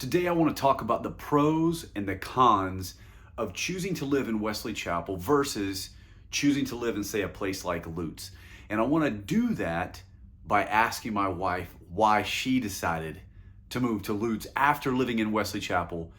Today I want to talk about the pros and the cons of choosing to live in Wesley Chapel versus choosing to live in, say, a place like Lutz. And I want to do that by asking my wife why she decided to move to Lutz after living in Wesley Chapel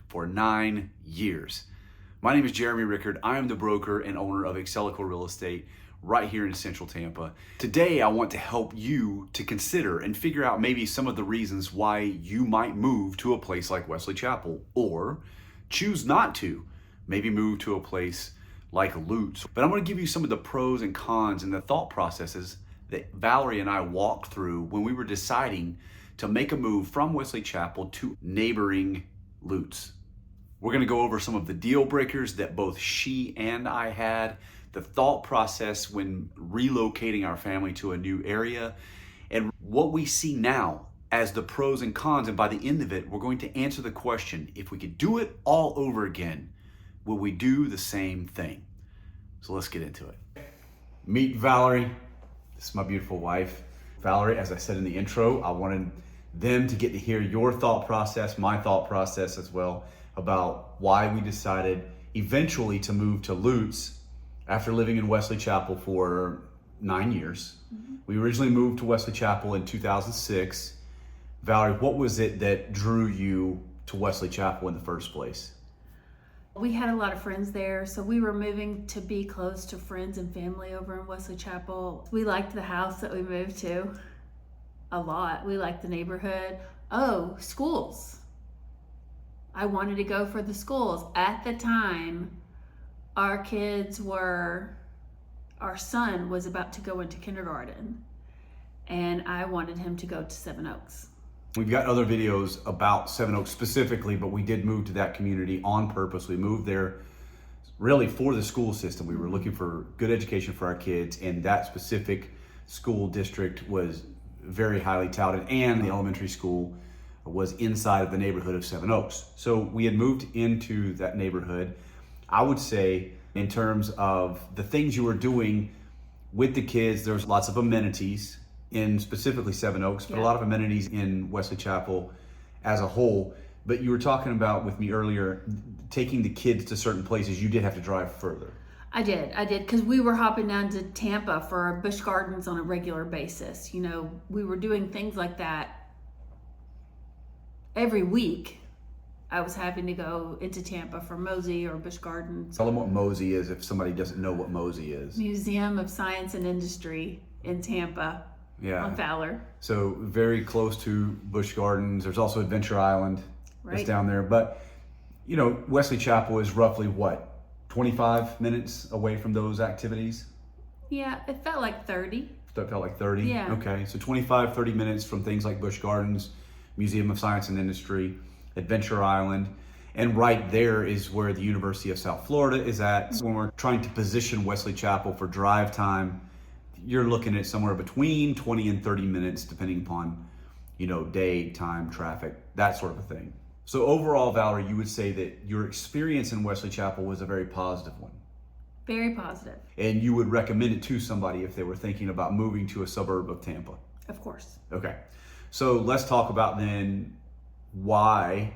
for 9 years. My name is Jeremy Rickard. I am the broker and owner of Excellecore Real Estate right here in Central Tampa. Today, I want to help you to consider and figure out maybe some of the reasons why you might move to a place like Wesley Chapel, or choose not to, maybe move to a place like Lutz. But I'm going to give you some of the pros and cons and the thought processes that Valerie and I walked through when we were deciding to make a move from Wesley Chapel to neighboring Lutz. We're going to go over some of the deal breakers that both she and I had, the thought process when relocating our family to a new area, and what we see now as the pros and cons. And by the end of it, we're going to answer the question, if we could do it all over again, will we do the same thing? So let's get into it. Meet Valerie. This is my beautiful wife. Valerie, as I said in the intro, I wanted them to get to hear your thought process, my thought process as well, about why we decided eventually to move to Lutz after living in Wesley Chapel for 9 years. We originally moved to Wesley Chapel in 2006. Valerie, what was it that drew you to Wesley Chapel in the first place? We had a lot of friends there, so we were moving to be close to friends and family over in Wesley Chapel. We liked the house that we moved to a lot. We liked the neighborhood. Oh, schools. I wanted to go for the schools. At the time, our son was about to go into kindergarten, and I wanted him to go to Seven Oaks. We've got other videos about Seven Oaks specifically, but we did move to that community on purpose. We moved there really for the school system. We were looking for good education for our kids, and that specific school district was very highly touted, and the elementary school was inside of the neighborhood of Seven Oaks. So we had moved into that neighborhood. I would say in terms of the things you were doing with the kids, there's lots of amenities in specifically Seven Oaks, but a lot of amenities in Wesley Chapel as a whole. But you were talking about with me earlier, taking the kids to certain places, you did have to drive further. I did, because we were hopping down to Tampa for Busch Gardens on a regular basis. You know, we were doing things like that every week. I was having to go into Tampa for MOSI or Busch Gardens. Tell them what MOSI is if somebody doesn't know what MOSI is. Museum of Science and Industry in Tampa on Fowler. So very close to Busch Gardens. There's also Adventure Island that's down there. But, you know, Wesley Chapel is roughly what, 25 minutes away from those activities? Yeah, it felt like 30. That felt like 30? Yeah. Okay, so 25, 30 minutes from things like Busch Gardens, Museum of Science and Industry, Adventure Island, and right there is where the University of South Florida is at. So when we're trying to position Wesley Chapel for drive time, you're looking at somewhere between 20 and 30 minutes, depending upon, you know, day, time, traffic, that sort of a thing. So overall, Valerie, you would say that your experience in Wesley Chapel was a very positive one. Very positive. And you would recommend it to somebody if they were thinking about moving to a suburb of Tampa? Of course. Okay. So let's talk about then why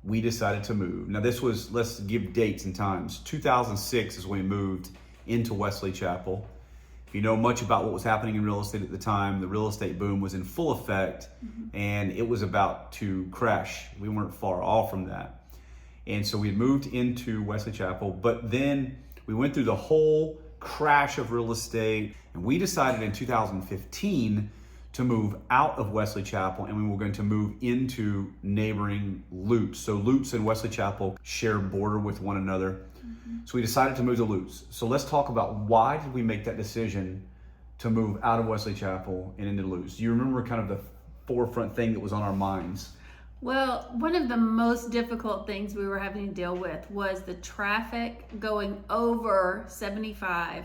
we decided to move. Now let's give dates and times. 2006 is when we moved into Wesley Chapel. If you know much about what was happening in real estate at the time, the real estate boom was in full effect, and it was about to crash. We weren't far off from that. And so we had moved into Wesley Chapel, but then we went through the whole crash of real estate, and we decided in 2015 to move out of Wesley Chapel, and we were going to move into neighboring Lutz. So Lutz and Wesley Chapel share border with one another. So we decided to move to Lutz. So let's talk about why did we make that decision to move out of Wesley Chapel and into Lutz? Do you remember kind of the forefront thing that was on our minds? Well, one of the most difficult things we were having to deal with was the traffic going over 75.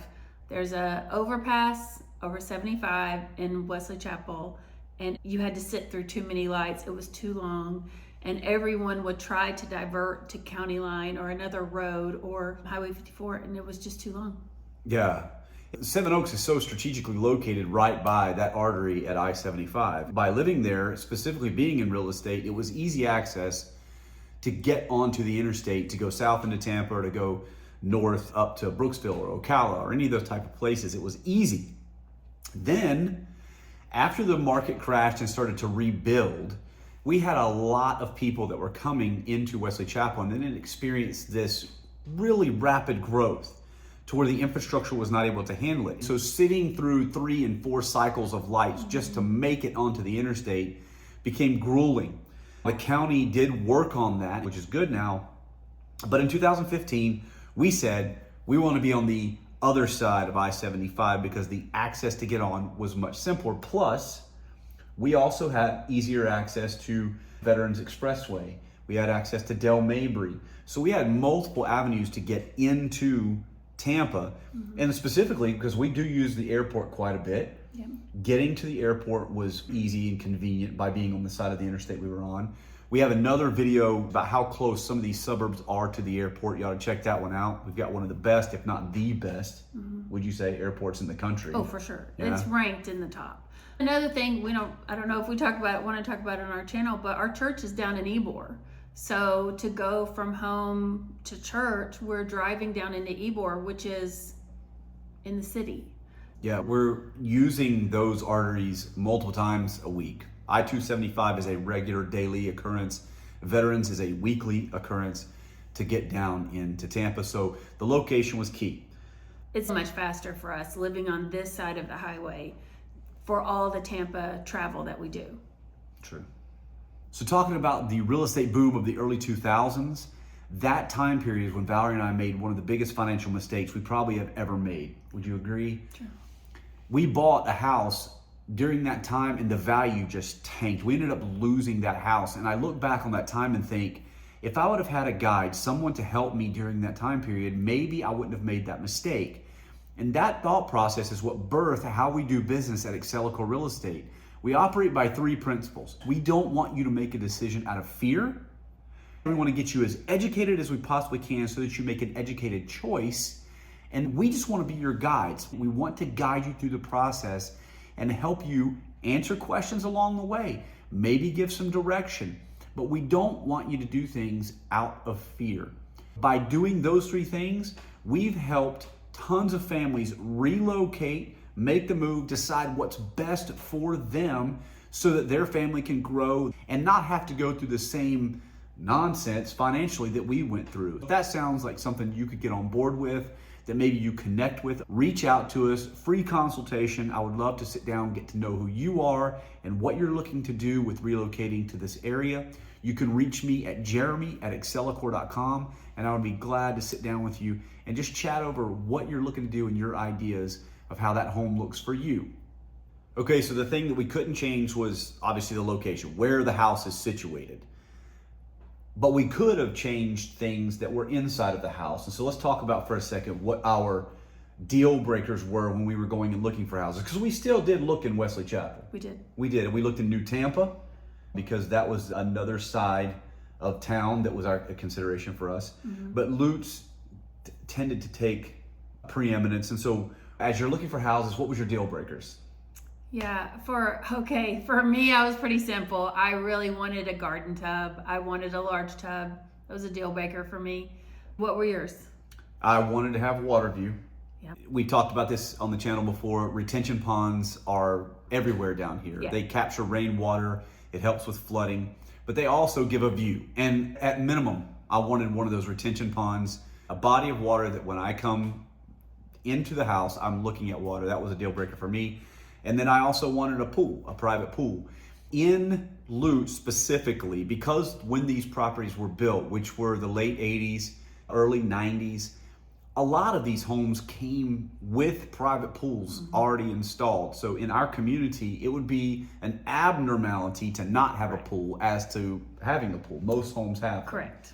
There's a overpass over 75 in Wesley Chapel, and you had to sit through too many lights. It was too long, and everyone would try to divert to County Line or another road or Highway 54, and it was just too long. Yeah, Seven Oaks is so strategically located right by that artery at I-75. By living there, specifically being in real estate, it was easy access to get onto the interstate, to go south into Tampa or to go north up to Brooksville or Ocala or any of those type of places. It was easy. Then, after the market crashed and started to rebuild, we had a lot of people that were coming into Wesley Chapel, and then it experienced this really rapid growth to where the infrastructure was not able to handle it. So sitting through 3 and 4 cycles of lights just to make it onto the interstate became grueling. The county did work on that, which is good now. But in 2015, we said we want to be on the other side of I-75 because the access to get on was much simpler. Plus, we also had easier access to Veterans Expressway. We had access to Del Mabry. So we had multiple avenues to get into Tampa. And specifically, because we do use the airport quite a bit, getting to the airport was easy and convenient by being on the side of the interstate we were on. We have another video about how close some of these suburbs are to the airport. You ought to check that one out. We've got one of the best, if not the best, would you say, airports in the country. Oh, for sure. Yeah. It's ranked in the top. Another thing, I don't know if we want to talk about it on our channel, but our church is down in Ybor. So to go from home to church, we're driving down into Ybor, which is in the city. Yeah, we're using those arteries multiple times a week. I-275 is a regular daily occurrence. Veterans is a weekly occurrence to get down into Tampa. So the location was key. It's much faster for us living on this side of the highway for all the Tampa travel that we do. True. So talking about the real estate boom of the early 2000s, that time period is when Valerie and I made one of the biggest financial mistakes we probably have ever made. Would you agree? Sure. We bought a house during that time and the value just tanked. We ended up losing that house. And I look back on that time and think, if I would have had a guide, someone to help me during that time period, maybe I wouldn't have made that mistake. And that thought process is what birthed how we do business at Excellecore Real Estate. We operate by 3 principles. We don't want you to make a decision out of fear. We want to get you as educated as we possibly can so that you make an educated choice. And we just want to be your guides. We want to guide you through the process and help you answer questions along the way, maybe give some direction. But we don't want you to do things out of fear. By doing those 3 things, we've helped tons of families relocate, make the move, decide what's best for them so that their family can grow and not have to go through the same nonsense financially that we went through. If that sounds like something you could get on board with, that maybe you connect with, reach out to us, free consultation. I would love to sit down and get to know who you are and what you're looking to do with relocating to this area. You can reach me at jeremy@excellecore.com, and I would be glad to sit down with you and just chat over what you're looking to do and your ideas of how that home looks for you. Okay, so the thing that we couldn't change was obviously the location, where the house is situated. But we could have changed things that were inside of the house. And so let's talk about for a second what our deal breakers were when we were going and looking for houses. Because we still did look in Wesley Chapel. We did. We did. And we looked in New Tampa because that was another side of town that was our consideration for us. But Lutz tended to take preeminence. And so as you're looking for houses, what was your deal breakers? Yeah, for me, I was pretty simple. I really wanted a garden tub. I wanted a large tub. That was a deal breaker for me. What were yours? I wanted to have water view. Yep. We talked about this on the channel before. Retention ponds are everywhere down here. Yeah. They capture rainwater. It helps with flooding, but they also give a view. And at minimum, I wanted one of those retention ponds, a body of water that when I come into the house, I'm looking at water. That was a deal breaker for me. And then I also wanted a pool, a private pool. In Lutz specifically, because when these properties were built, which were the late 80s, early 90s, a lot of these homes came with private pools already installed. So in our community, it would be an abnormality to not have a pool as to having a pool. Most homes have. Correct.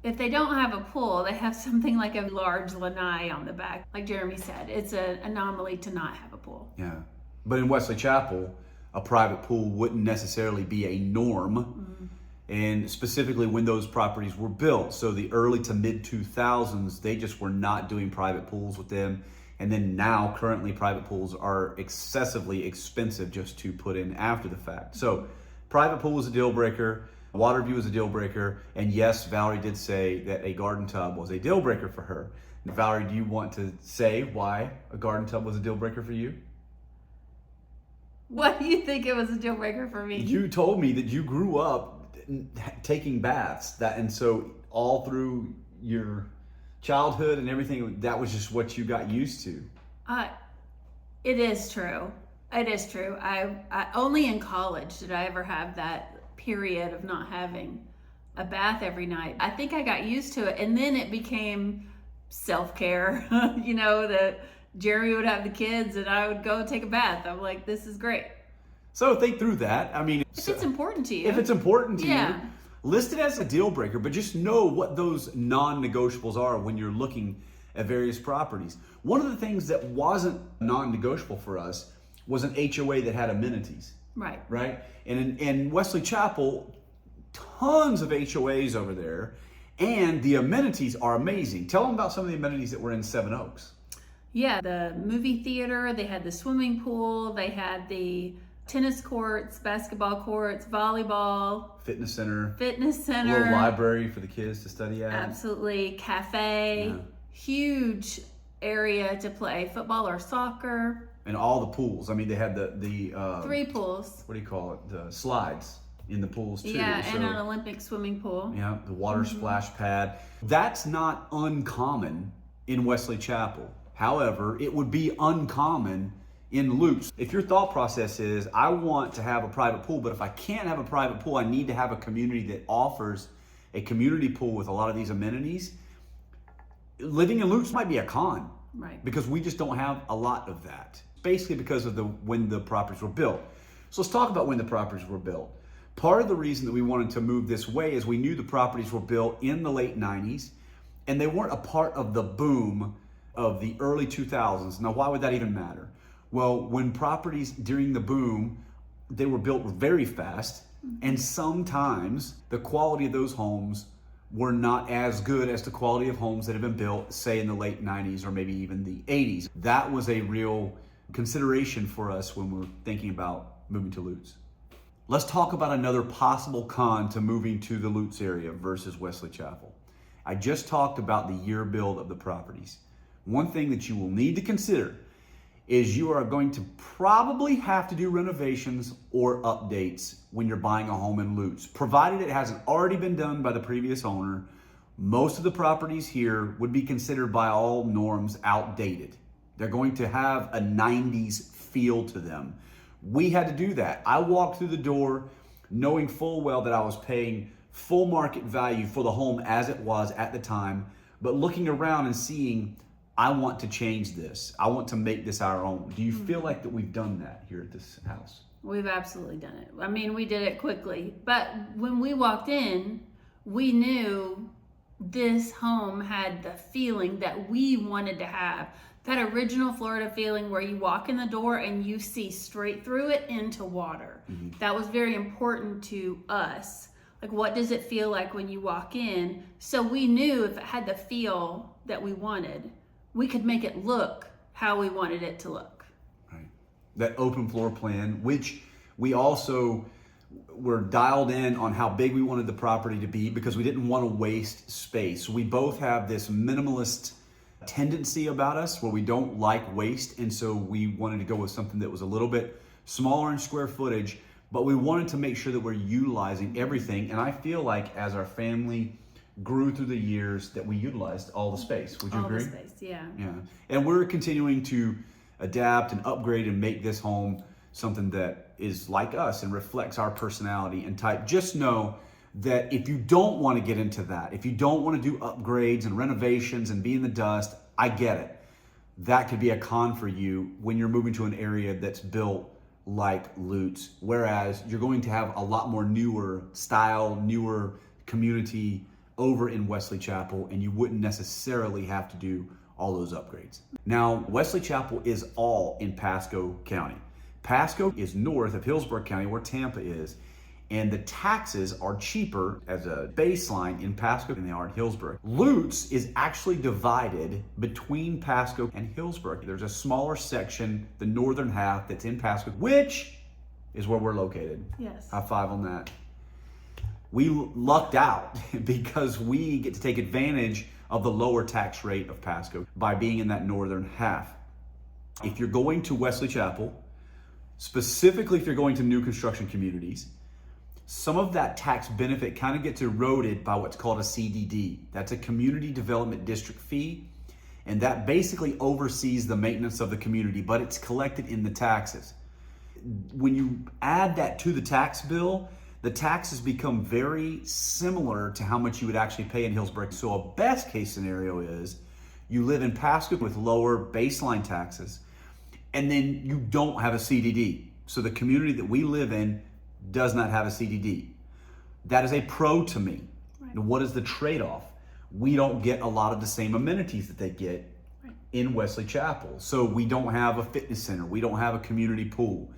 If they don't have a pool, they have something like a large lanai on the back. Like Jeremy said, it's an anomaly to not have a pool. Yeah. But in Wesley Chapel, a private pool wouldn't necessarily be a norm. And specifically when those properties were built. So the early to mid 2000s, they just were not doing private pools with them. And then now currently private pools are excessively expensive just to put in after the fact. So private pool was a deal breaker, water view was a deal breaker, and yes, Valerie did say that a garden tub was a deal breaker for her. Valerie, do you want to say why a garden tub was a deal breaker for you? Why do you think it was a deal breaker for me? You told me that you grew up taking baths, and so all through your childhood and everything, that was just what you got used to. It is true. It is true. I only in college did I ever have that period of not having a bath every night. I think I got used to it, and then it became self-care. That Jerry would have the kids and I would go take a bath. I'm like, this is great. So think through that. I mean, if it's important to you. If it's important to you, list it as a deal breaker, but just know what those non-negotiables are when you're looking at various properties. One of the things that wasn't non-negotiable for us was an HOA that had amenities. Right? And in Wesley Chapel, tons of HOAs over there, and the amenities are amazing. Tell them about some of the amenities that were in Seven Oaks. Yeah, the movie theater, they had the swimming pool, they had the tennis courts, basketball courts, volleyball. Fitness center. A little library for the kids to study at. Absolutely. Cafe. Yeah. Huge area to play football or soccer. And all the pools. I mean, they had the 3 pools. What do you call it? The slides in the pools too. Yeah, and an Olympic swimming pool. Yeah, the water splash pad. That's not uncommon in Wesley Chapel. However, it would be uncommon in Lutz. If your thought process is, I want to have a private pool, but if I can't have a private pool, I need to have a community that offers a community pool with a lot of these amenities, living in Lutz might be a con. Right. Because we just don't have a lot of that. Basically because of when the properties were built. So let's talk about when the properties were built. Part of the reason that we wanted to move this way is we knew the properties were built in the late 90s, and they weren't a part of the boom of the early 2000s. Now, why would that even matter? Well, when properties during the boom, they were built very fast, and sometimes the quality of those homes were not as good as the quality of homes that have been built, say, in the late 90s or maybe even the 80s. That was a real consideration for us when we're thinking about moving to Lutz. Let's talk about another possible con to moving to the Lutz area versus Wesley Chapel. I just talked about the year build of the properties. One thing that you will need to consider is you are going to probably have to do renovations or updates when you're buying a home in Lutz, provided it hasn't already been done by the previous owner. Most of the properties here would be considered by all norms outdated. They're going to have a 90s feel to them. We had to do that. I walked through the door knowing full well that I was paying full market value for the home as it was at the time, but looking around and seeing, I want to change this. I want to make this our own. Do you feel like that we've done that here at this house? We've absolutely done it. I mean, we did it quickly, but when we walked in, we knew this home had the feeling that we wanted to have. That original Florida feeling where you walk in the door and you see straight through it into water. That was very important to us. Like, what does it feel like when you walk in? So we knew if it had the feel that we wanted, we could make it look how we wanted it to look. Right. That open floor plan, which we also were dialed in on how big we wanted the property to be because we didn't want to waste space. We both have this minimalist tendency about us where we don't like waste, and so we wanted to go with something that was a little bit smaller in square footage, but we wanted to make sure that we're utilizing everything. And I feel like as our family grew through the years that we utilized all the space. Would you agree? All the space, yeah. Yeah. And we're continuing to adapt and upgrade and make this home something that is like us and reflects our personality and type. Just know that if you don't want to get into that, if you don't want to do upgrades and renovations and be in the dust, I get it. That could be a con for you when you're moving to an area that's built like Lutz, whereas you're going to have a lot more newer style, newer community over in Wesley Chapel, and you wouldn't necessarily have to do all those upgrades. Now, Wesley Chapel is all in Pasco County. Pasco is north of Hillsborough County, where Tampa is, and the taxes are cheaper as a baseline in Pasco than they are in Hillsborough. Lutz is actually divided between Pasco and Hillsborough. There's a smaller section, the northern half, that's in Pasco, which is where we're located. Yes. High five on that. We lucked out because we get to take advantage of the lower tax rate of Pasco by being in that northern half. If you're going to Wesley Chapel, specifically if you're going to new construction communities, some of that tax benefit kind of gets eroded by what's called a CDD. That's a community development district fee, and that basically oversees the maintenance of the community, but it's collected in the taxes. When you add that to the tax bill, the taxes become very similar to how much you would actually pay in Hillsborough. So a best case scenario is you live in Pasco with lower baseline taxes, and then you don't have a CDD. So the community that we live in does not have a CDD. That is a pro to me. Right. What is the trade-off? We don't get a lot of the same amenities that they get in Wesley Chapel. So we don't have a fitness center. We don't have a community pool.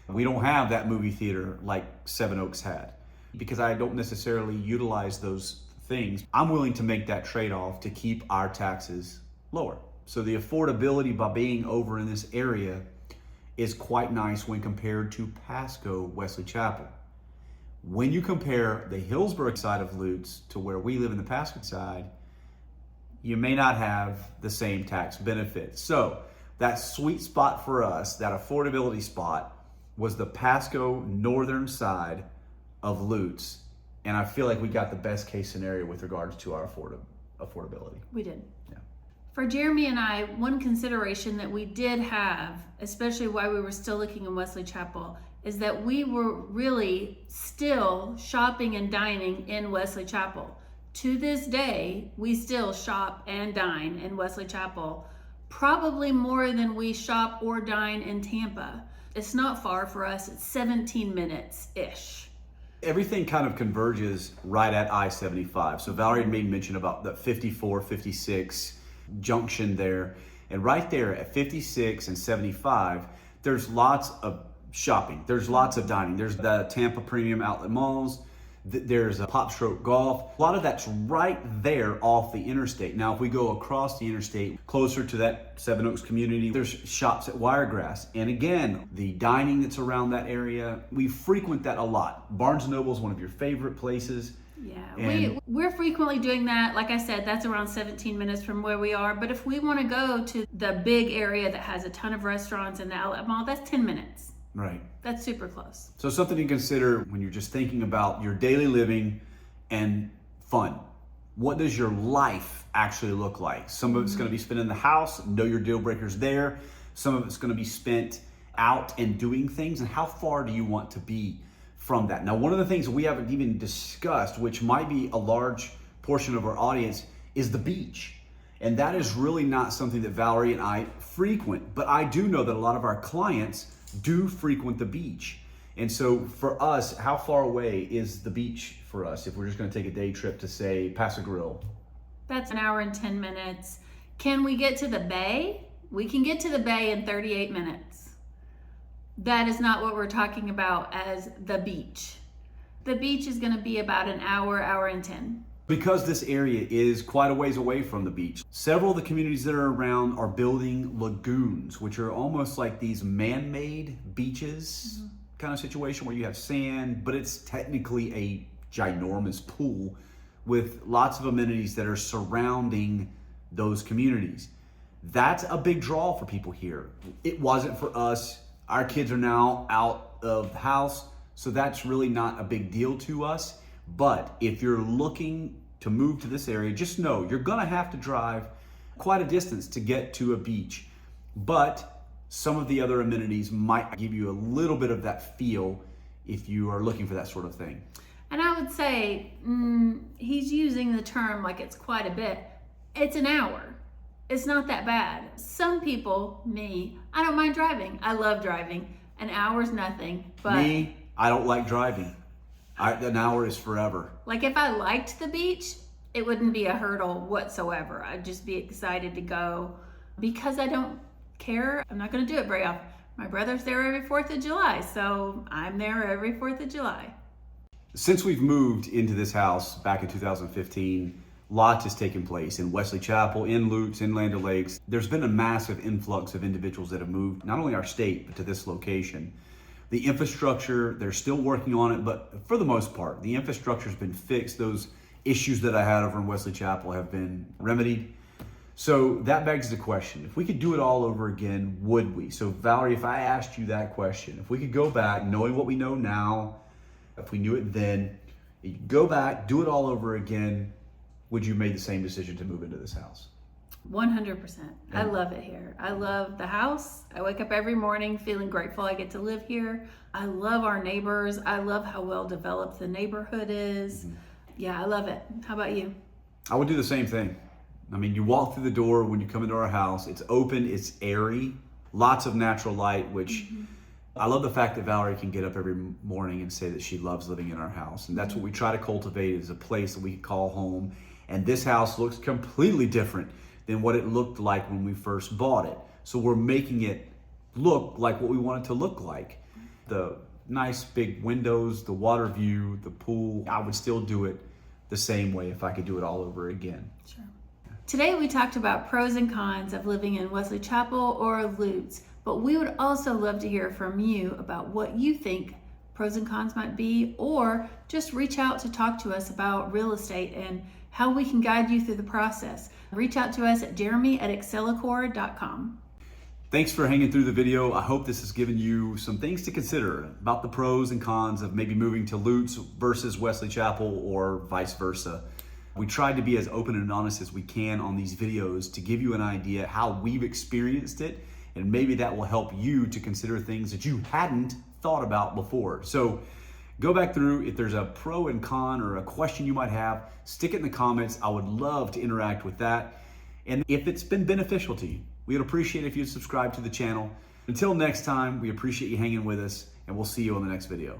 We don't have that movie theater like Seven Oaks had. Because I don't necessarily utilize those things, I'm willing to make that trade-off to keep our taxes lower. So the affordability by being over in this area is quite nice when compared to Pasco Wesley Chapel. When you compare the Hillsborough side of Lutz to where we live in the Pasco side, you may not have the same tax benefit. So that sweet spot for us, that affordability spot, was the Pasco northern side of Lutz. And I feel like we got the best case scenario with regards to our affordability. We did. Yeah. For Jeremy and I, one consideration that we did have, especially while we were still looking in Wesley Chapel, is that we were really still shopping and dining in Wesley Chapel. To this day, we still shop and dine in Wesley Chapel, probably more than we shop or dine in Tampa. It's not far for us. It's 17 minutes-ish. Everything kind of converges right at I-75. So Valerie made mention about the 54, 56 junction there. And right there at 56 and 75, there's lots of shopping. There's lots of dining. There's the Tampa Premium Outlet Malls. There's a Pop Stroke Golf. A lot of that's right there off the interstate. Now, if we go across the interstate, closer to that Seven Oaks community, there's shops at Wiregrass. And again, the dining that's around that area, we frequent that a lot. Barnes & Noble is one of your favorite places. Yeah, we're frequently doing that. Like I said, that's around 17 minutes from where we are. But if we want to go to the big area that has a ton of restaurants in the outlet mall, that's 10 minutes. Right. That's super close. So something to consider when you're just thinking about your daily living and fun. What does your life actually look like? Some of it's going to be spent in the house. Know your deal breakers there. Some of it's going to be spent out and doing things. And how far do you want to be from that? Now, one of the things we haven't even discussed, which might be a large portion of our audience, is the beach. And that is really not something that Valerie and I frequent. But I do know that a lot of our clients do frequent the beach. And so for us, how far away is the beach for us if we're just going to take a day trip to, say, Pasco Grill? That's an hour and 10 minutes. Can we get to the bay? We can get to the bay in 38 minutes. That is not what we're talking about as the beach. The beach is going to be about an hour, hour and 10. Because this area is quite a ways away from the beach, several of the communities that are around are building lagoons, which are almost like these man-made beaches kind of situation where you have sand, but it's technically a ginormous pool with lots of amenities that are surrounding those communities. That's a big draw for people here. It wasn't for us. Our kids are now out of the house, so that's really not a big deal to us. But if you're looking to move to this area, just know you're gonna have to drive quite a distance to get to a beach. But some of the other amenities might give you a little bit of that feel if you are looking for that sort of thing. And I would say, he's using the term like it's quite a bit. It's an hour. It's not that bad. Some people, me, I don't mind driving. I love driving. An hour's nothing. But Me, I don't like driving. An hour is forever. like if I liked the beach, it wouldn't be a hurdle whatsoever. I'd just be excited to go. Because I don't care, I'm not going to do it very often. My brother's there every 4th of July, so I'm there every 4th of July. Since we've moved into this house back in 2015, lots has taken place in Wesley Chapel, in Lutz, in Land O'Lakes. There's been a massive influx of individuals that have moved, not only our state, but to this location. The infrastructure, they're still working on it, but for the most part, the infrastructure's been fixed. Those issues that I had over in Wesley Chapel have been remedied. So that begs the question, if we could do it all over again, would we? So Valerie, if I asked you that question, if we could go back, knowing what we know now, if we knew it then, you could go back, do it all over again, would you make the same decision to move into this house? 100%. I love it here. I love the house. I wake up every morning feeling grateful I get to live here. I love our neighbors. I love how well developed the neighborhood is. Yeah, I love it. How about you? I would do the same thing. I mean, you walk through the door when you come into our house, it's open, it's airy, lots of natural light, which I love the fact that Valerie can get up every morning and say that she loves living in our house. And that's what we try to cultivate, is a place that we can call home. And this house looks completely different than what it looked like when we first bought it. So we're making it look like what we want it to look like. The nice big windows, the water view, the pool, I would still do it the same way if I could do it all over again. Sure. Today we talked about pros and cons of living in Wesley Chapel or Lutz, but we would also love to hear from you about what you think pros and cons might be, or just reach out to talk to us about real estate and how we can guide you through the process. Reach out to us at jeremy@excellecore.com. Thanks for hanging through the video. I hope this has given you some things to consider about the pros and cons of maybe moving to Lutz versus Wesley Chapel or vice versa. We tried to be as open and honest as we can on these videos to give you an idea how we've experienced it, and maybe that will help you to consider things that you hadn't thought about before. So go back through. If there's a pro and con or a question you might have, stick it in the comments. I would love to interact with that. And if it's been beneficial to you, we would appreciate it if you'd subscribe to the channel. Until next time, we appreciate you hanging with us, and we'll see you on the next video.